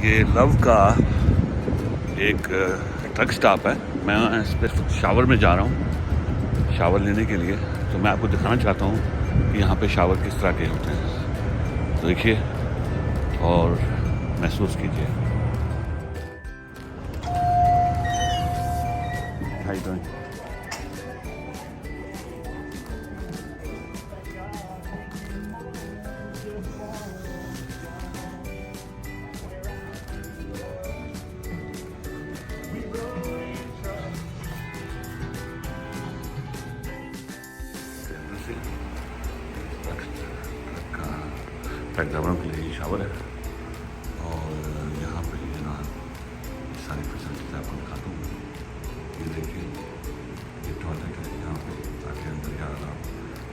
ये लव का एक ट्रक स्टॉप है। मैं इस पर शावर में जा रहा हूँ शावर लेने के लिए। तो मैं आपको दिखाना चाहता हूँ कि यहाँ पे शावर किस तरह के होते हैं। तो देखिए और महसूस कीजिए। How you doing? ट्रक के लिए शावर है और यहाँ पे ये ना सारी फैसिलिटीज आपको दिखाता हूँ। ये देखिए ये टॉयलेट है, यहाँ पे ताकि अंदर या आप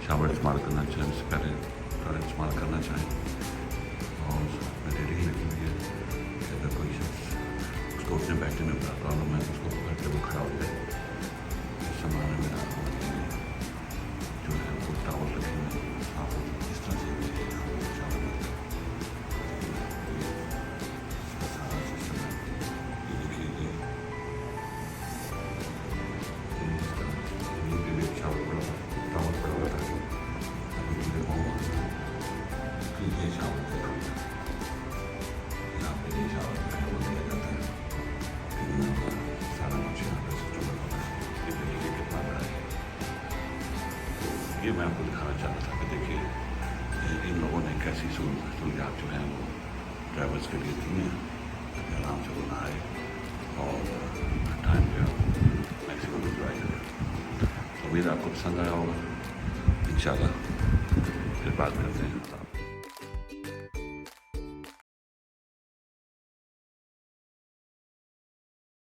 शावर इस्तेमाल करना चाहें उससे पहले टॉयलेट इस्तेमाल करना चाहें। और उसमें रेडी लगी हुई है कि अगर कोई शख्स उसको उसने बैठने में बड़ा प्रॉब्लम है उसको पकड़ के वो खड़ा हो जाए। इस सामान में जो है वो टावल रखे हुए आप इस तरह से ये मैं आपको दिखाना चाहता था कि देखिए इन लोगों ने कैसी सहूलियात जो हैं वो ड्राइवर्स के लिए दी हैं ताकि आराम से वो ना आए और टाइम पे मैक्सिमम इंजॉय करें। तो उम्मीद आपको पसंद आया होगा। इंशाल्लाह फिर बात करते हैं।